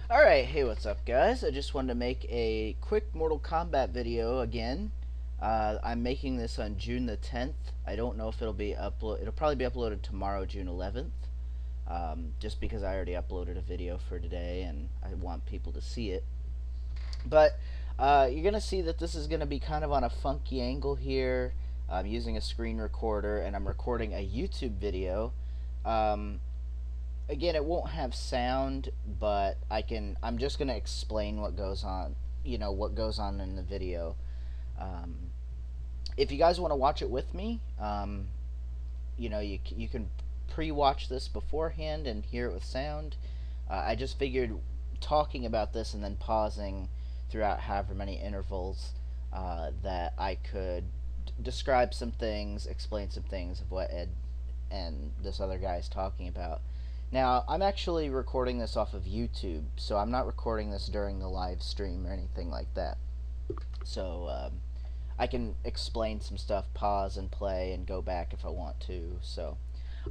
Alright, hey, what's up, guys? I just wanted to make a quick Mortal Kombat video again. I'm making this on June the 10th. I don't know if it'll probably be uploaded tomorrow, June 11th. Just because I already uploaded a video for today and I want people to see it. But you're going to see that this is going to be kind of on a funky angle here. I'm using a screen recorder and I'm recording a YouTube video. Again, it won't have sound, but I'm just going to explain what goes on, what goes on in the video. If you guys want to watch it with me, you can pre-watch this beforehand and hear it with sound. I just figured talking about this and then pausing throughout however many intervals that I could describe some things, explain some things of what Ed and this other guy is talking about. Now, I'm actually recording this off of YouTube, so I'm not recording this during the live stream or anything like that. So, I can explain some stuff, pause and play, and go back if I want to. So,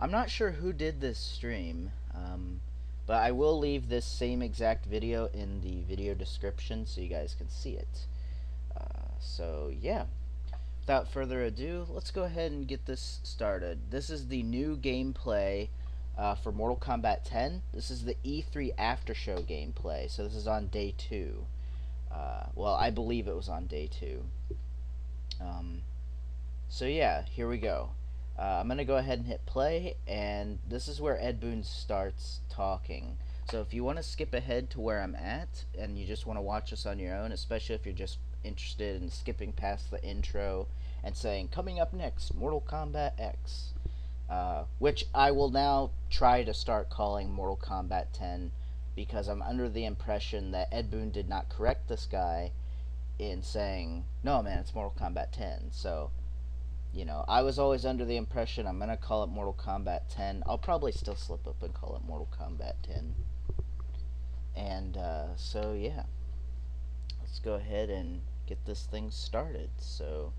I'm not sure who did this stream, but I will leave this same exact video in the video description so you guys can see it. So, yeah. Without further ado, let's go ahead and get this started. This is the new gameplay for Mortal Kombat 10. This is the E3 after show gameplay, so this is on day 2. Well, I believe it was on day 2. So yeah, here we go. I'm gonna go ahead and hit play, and this is where Ed Boon starts talking. So if you want to skip ahead to where I'm at, and you just want to watch this on your own, especially if you're just interested in skipping past the intro and saying, coming up next, Mortal Kombat X. Which I will now try to start calling Mortal Kombat 10 because I'm under the impression that Ed Boon did not correct this guy in saying, no man, it's Mortal Kombat 10. So, I was always under the impression I'm going to call it Mortal Kombat 10. I'll probably still slip up and call it Mortal Kombat 10. And, so yeah. Let's go ahead and get this thing started. So,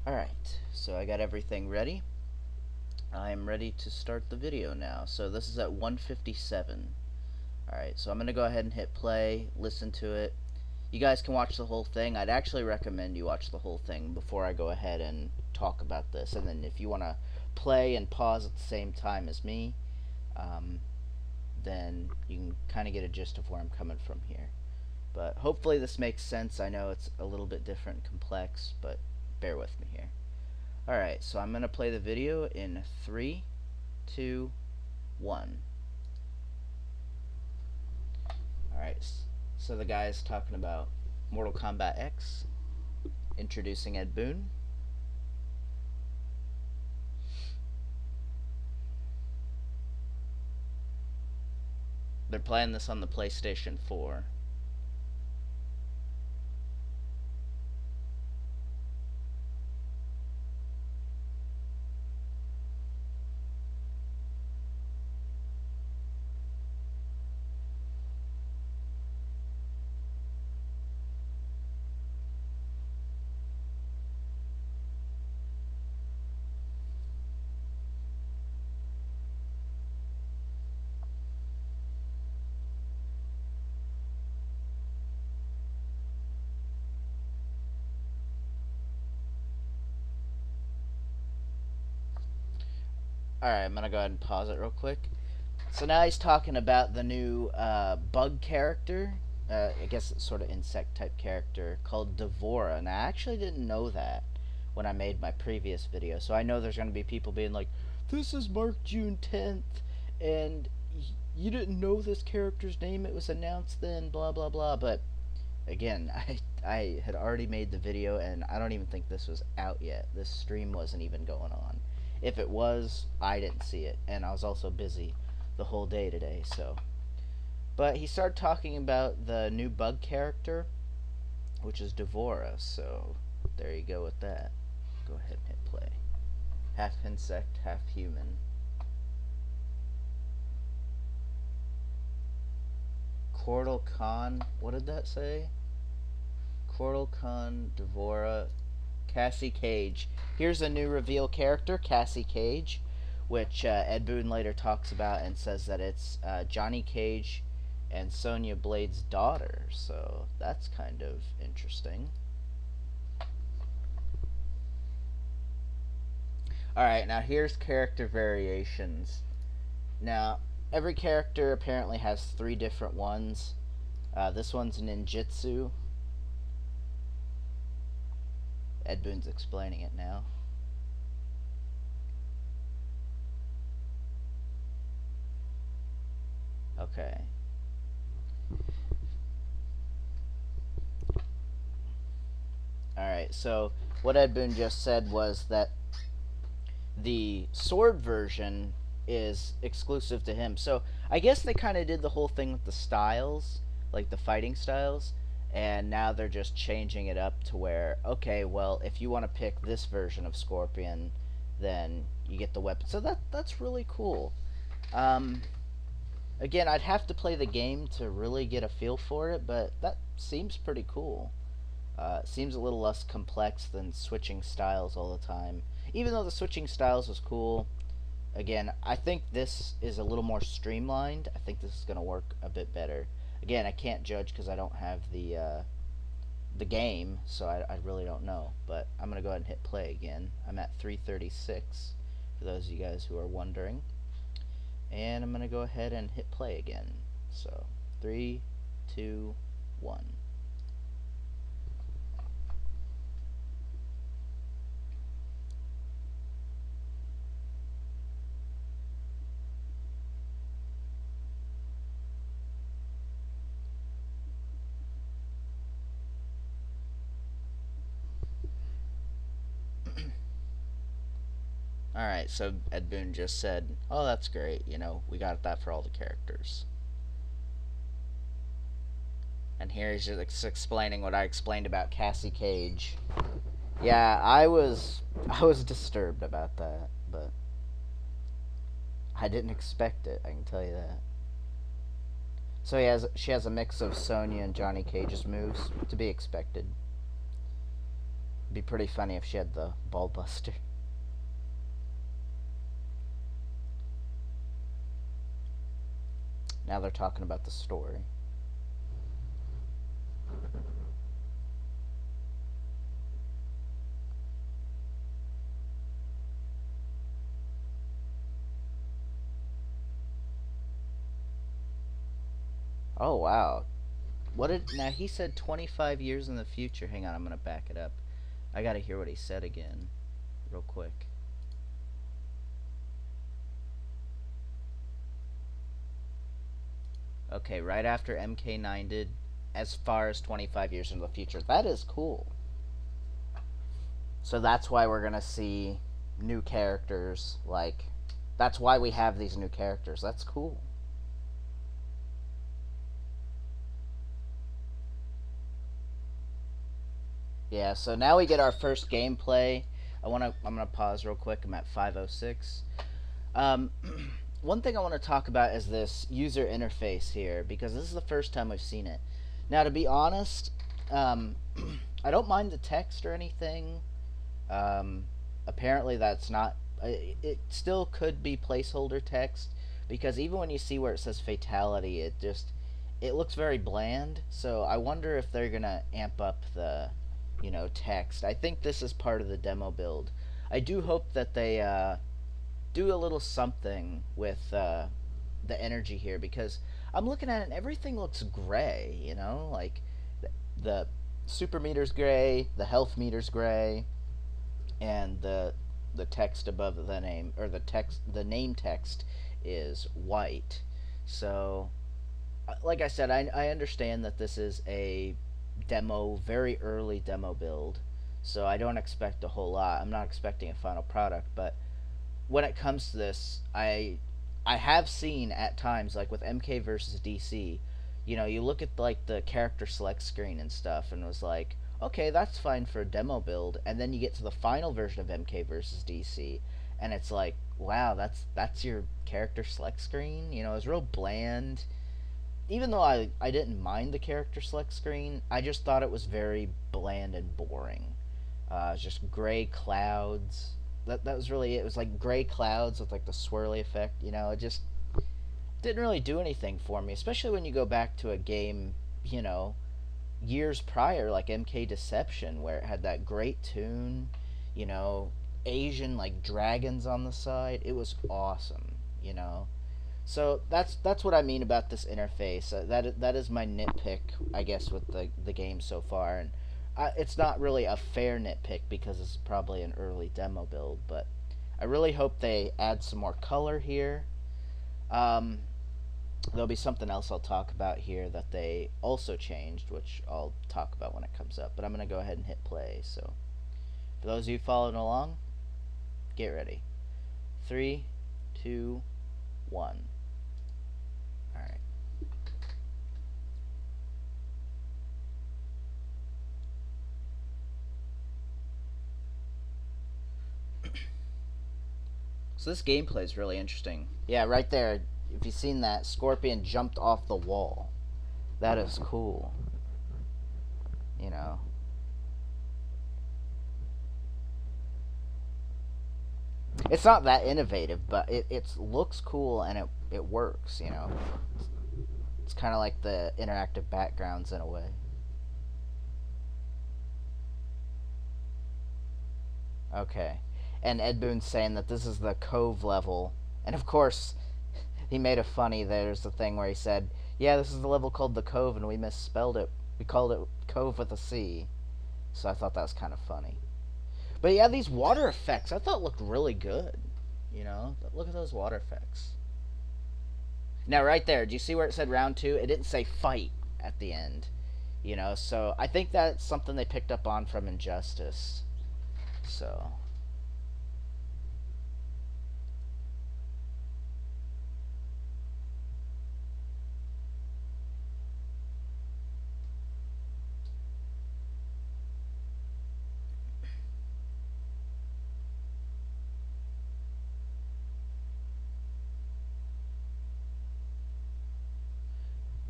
alright, so I got everything ready. I'm ready to start the video now. So this is at 1:57. Alright, so I'm going to go ahead and hit play, listen to it. You guys can watch the whole thing. I'd actually recommend you watch the whole thing before I go ahead and talk about this. And then if you want to play and pause at the same time as me, then you can kind of get a gist of where I'm coming from here. But hopefully this makes sense. I know it's a little bit different and complex, but bear with me here. Alright, so I'm going to play the video in 3, 2, 1. Alright, so the guy is talking about Mortal Kombat X, introducing Ed Boon. They're playing this on the PlayStation 4. Alright, I'm gonna go ahead and pause it real quick. So now he's talking about the new bug character. I guess it's sort of insect type character called Devora. And I actually didn't know that when I made my previous video. So I know there's going to be people being like, this is marked June 10th, and you didn't know this character's name, it was announced then, blah blah blah. But again, I had already made the video, and I don't even think this was out yet. This stream wasn't even going on. If it was, I didn't see it, and I was also busy the whole day today, so. But he started talking about the new bug character, which is Devora, so there you go with that. Go ahead and hit play. Half insect, half human. Cortal Khan, what did that say? Cortal Khan, Devora, Cassie Cage. Here's a new reveal character, Cassie Cage, which Ed Boon later talks about and says that it's Johnny Cage and Sonya Blade's daughter. So that's kind of interesting. Alright, now here's character variations. Now, every character apparently has 3 different ones. This one's ninjutsu. Ed Boon's explaining it now. Okay. Alright, so what Ed Boon just said was that the sword version is exclusive to him. So I guess they kind of did the whole thing with the styles, like the fighting styles, and now they're just changing it up to where, okay, well, if you want to pick this version of Scorpion, then you get the weapon. So that's really cool. Again, I'd have to play the game to really get a feel for it, but that seems pretty cool. It seems a little less complex than switching styles all the time. Even though the switching styles was cool, again, I think this is a little more streamlined. I think this is going to work a bit better. Again, I can't judge because I don't have the game, so I really don't know. But I'm going to go ahead and hit play again. I'm at 336, for those of you guys who are wondering. And I'm going to go ahead and hit play again. So, 3, 2, 1. Alright, so Ed Boon just said, oh, that's great, you know, we got that for all the characters. And here he's just explaining what I explained about Cassie Cage. Yeah, I was disturbed about that, but I didn't expect it, I can tell you that. So she has a mix of Sonya and Johnny Cage's moves, to be expected. It'd be pretty funny if she had the ball buster. Now they're talking about the story. Oh, wow. Now he said 25 years in the future. Hang on, I'm going to back it up. I got to hear what he said again, real quick. Okay, right after MK9 did, as far as 25 years into the future. That is cool. So that's why we're going to see new characters. Like, that's why we have these new characters. That's cool. Yeah, so now we get our first gameplay. I'm gonna pause real quick. I'm at 5:06. One thing I want to talk about is this user interface here, because this is the first time I've seen it. Now, to be honest, I don't mind the text or anything. Apparently that's not... It still could be placeholder text, because even when you see where it says fatality, it looks very bland. So I wonder if they're going to amp up the, text. I think this is part of the demo build. I do hope that they... do a little something with the energy here, because I'm looking at it and everything looks gray, like the super meter's gray, the health meter's gray, and the text above the name, or the name text is white. So like I said, I understand that this is a demo, very early demo build, so I don't expect a whole lot. I'm not expecting a final product, but when it comes to this, I have seen at times, like with MK versus DC, you look at like the character select screen and stuff, and was like, okay, that's fine for a demo build, and then you get to the final version of MK versus DC, and it's like, wow, that's your character select screen. It's real bland. Even though I didn't mind the character select screen, I just thought it was very bland and boring. It's just gray clouds. that was really it. It was like gray clouds with like the swirly effect. It just didn't really do anything for me, especially when you go back to a game, you know, years prior, like MK Deception, where it had that great tune, you know, Asian like dragons on the side. It was awesome, you know. So that's what I mean about this interface. That is my nitpick, I guess, with the game so far, and it's not really a fair nitpick because it's probably an early demo build, but I really hope they add some more color here. Um, There'll be something else I'll talk about here that they also changed, which I'll talk about when it comes up. But I'm going to go ahead and hit play. So for those of you following along, get ready. 3, 2, 1. Alright. So this gameplay is really interesting. Yeah, right there. If you've seen that, Scorpion jumped off the wall. That is cool. You know. It's not that innovative, but it looks cool and it works, you know. It's kind of like the interactive backgrounds in a way. Okay. And Ed Boon's saying that this is the Cove level. And of course, he made a funny. There's the thing where he said, yeah, this is the level called the Cove, and we misspelled it. We called it Cove with a C. So I thought that was kind of funny. But yeah, these water effects I thought looked really good. You know, look at those water effects. Now, right there, do you see where it said round 2? It didn't say fight at the end. You know, so I think that's something they picked up on from Injustice. So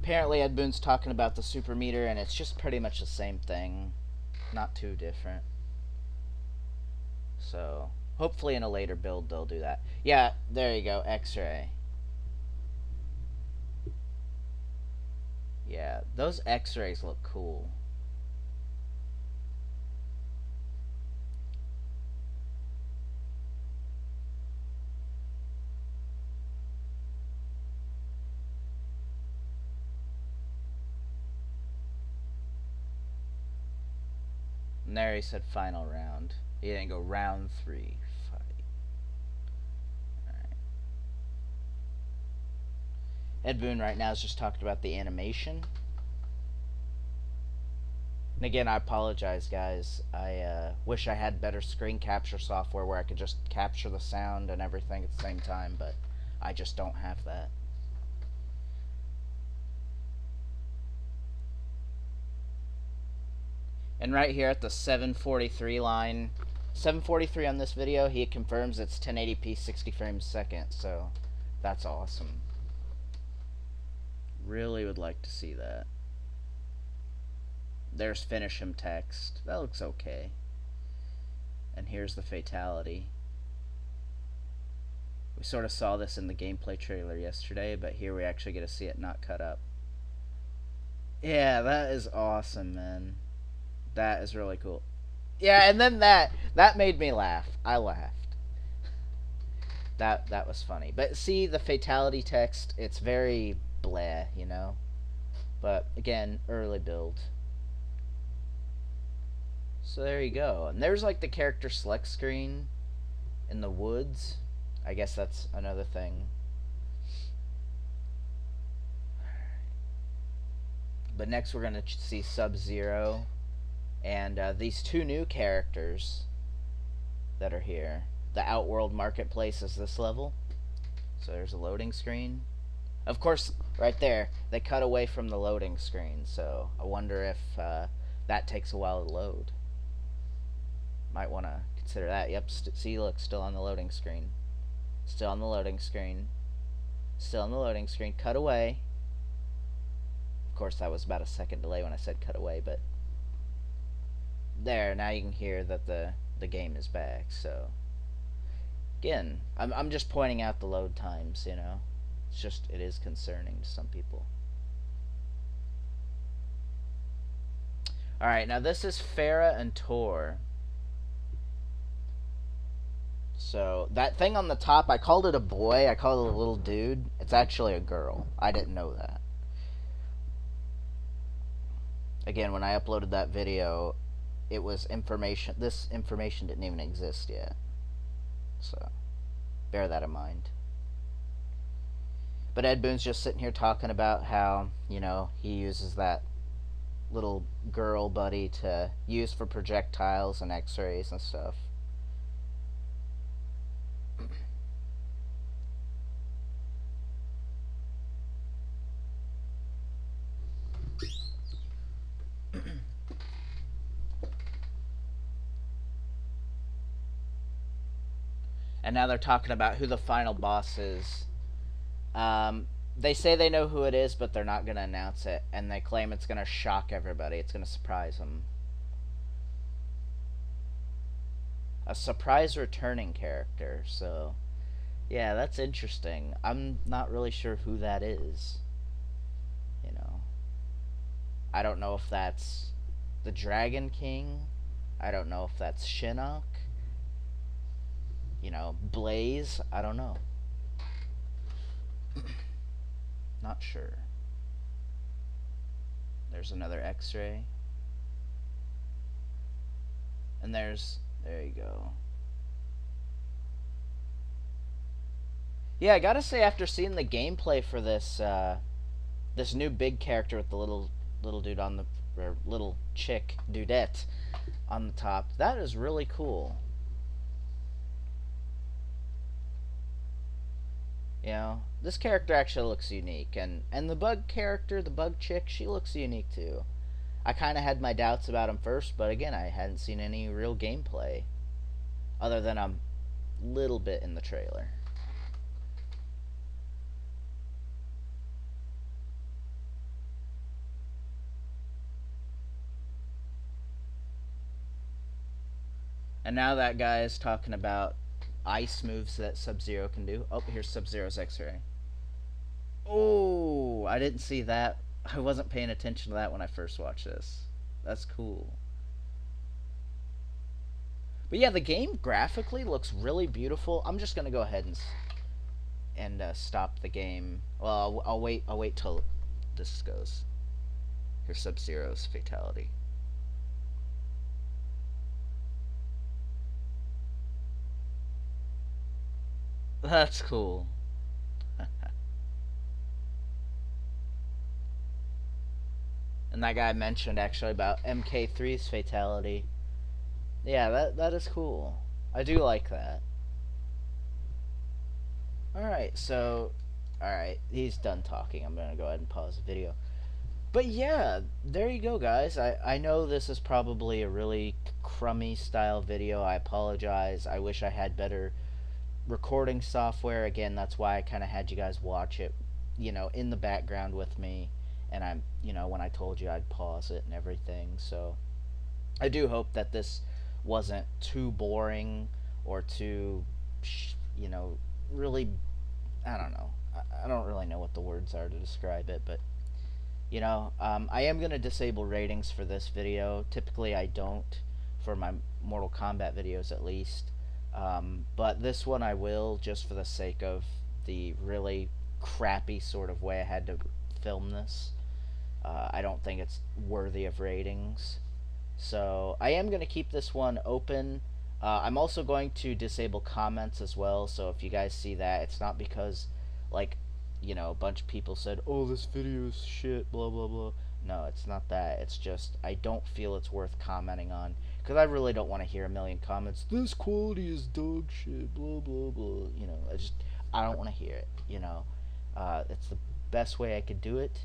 apparently Ed Boon's talking about the super meter, and it's just pretty much the same thing. Not too different. So hopefully in a later build they'll do that. Yeah, there you go, X-ray. Yeah, those X-rays look cool. And there he said final round. He didn't go round 3 fight. Alright. Ed Boon right now is just talking about the animation. And again, I apologize, guys. I wish I had better screen capture software where I could just capture the sound and everything at the same time, but I just don't have that. And right here at the 743 line, 743 on this video, he confirms it's 1080p 60 frames a second, so that's awesome. Really would like to see that. There's finish him text. That looks okay. And here's the fatality. We sort of saw this in the gameplay trailer yesterday, but here we actually get to see it not cut up. Yeah, that is awesome, man. That is really cool. Yeah, and then that made me laugh. I laughed. That was funny. But see, the fatality text, it's very bleh, you know. But again, early build. So there you go. And there's like the character select screen in the woods. I guess that's another thing. But next we're going to see Sub-Zero. And these two new characters that are here. The Outworld Marketplace is this level. So there's a loading screen. Of course, right there, they cut away from the loading screen. So I wonder if that takes a while to load. Might want to consider that. Yep, see, look, still on the loading screen. Still on the loading screen. Still on the loading screen. Cut away. Of course, that was about a second delay when I said cut away, but there, now you can hear that the game is back. So Again, I'm just pointing out the load times, you know. It's just, it is concerning to some people. Alright, now this is Farah and Tor. So, that thing on the top, I called it a boy, I called it a little dude. It's actually a girl. I didn't know that. Again, when I uploaded that video, it was information, this information didn't even exist yet. So, bear that in mind. But Ed Boon's just sitting here talking about how, you know, he uses that little girl buddy to use for projectiles and x-rays and stuff. And now they're talking about who the final boss is. They say they know who it is, but they're not going to announce it. And they claim it's going to shock everybody. It's going to surprise them. A surprise returning character. So, yeah, that's interesting. I'm not really sure who that is. You know. I don't know if that's the Dragon King. I don't know if that's Shinnok. You know, Blaze. I don't know. Not sure. There's another x-ray. And there you go. Yeah, I gotta say, after seeing the gameplay for this, this new big character with the little dude on the, or little chick, dudette, on the top, that is really cool. You know, this character actually looks unique, and the bug character, the bug chick, she looks unique too. I kind of had my doubts about him first, but again, I hadn't seen any real gameplay, other than a little bit in the trailer. And now that guy is talking about ice moves that Sub-Zero can do. Oh, here's Sub-Zero's X-ray. Oh, I didn't see that. I wasn't paying attention to that when I first watched this. That's cool. But yeah, the game graphically looks really beautiful. I'm just gonna go ahead and stop the game. Well, I'll wait till this goes. Here's Sub-Zero's fatality. That's cool. And that guy mentioned actually about MK3's fatality. Yeah, that is cool. I do like that. Alright, so... Alright, he's done talking. I'm gonna go ahead and pause the video. But yeah, there you go, guys. I know this is probably a really crummy style video. I apologize. I wish I had better recording software. Again, that's why I kind of had you guys watch it, you know, in the background with me. And I'm, you know, when I told you I'd pause it and everything. So I do hope that this wasn't too boring or too, you know, really, I don't know. I don't really know what the words are to describe it, but you know, I am going to disable ratings for this video. Typically I don't, for my Mortal Kombat videos at least. But this one I will, just for the sake of the really crappy sort of way I had to film this. I don't think it's worthy of ratings. So I am going to keep this one open. I'm also going to disable comments as well, so if you guys see that, it's not because, like, you know, a bunch of people said, oh, this video is shit, blah, blah, blah. No, it's not that. It's just, I don't feel it's worth commenting on, because I really don't want to hear a million comments, this quality is dog shit, blah, blah, blah. You know, I don't want to hear it, you know. It's the best way I could do it,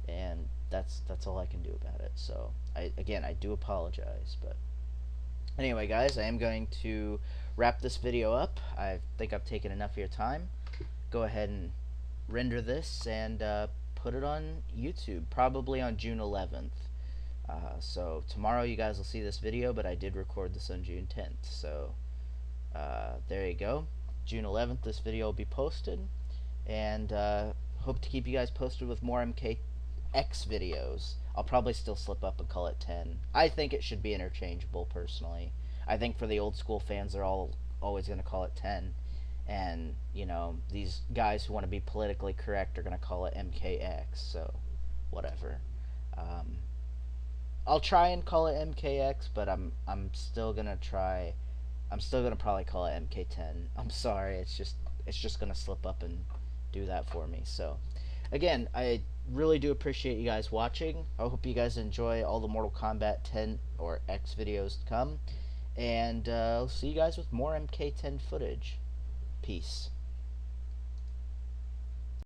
and that's all I can do about it. So, again, I do apologize, but anyway, guys, I am going to wrap this video up. I think I've taken enough of your time. Go ahead and render this and put it on YouTube, probably on June 11th. So tomorrow you guys will see this video, but I did record this on June 10th. So there you go. June 11th, this video will be posted, and hope to keep you guys posted with more MKX videos. I'll probably still slip up and call it 10. I think it should be interchangeable, personally. I think for the old school fans, they're all always going to call it 10. And, you know, these guys who want to be politically correct are going to call it MKX, so whatever. I'll try and call it MKX, but I'm still going to try. I'm still going to probably call it MK10. I'm sorry, it's just going to slip up and do that for me. So, again, I really do appreciate you guys watching. I hope you guys enjoy all the Mortal Kombat 10 or X videos to come. And I'll see you guys with more MK10 footage. Peace.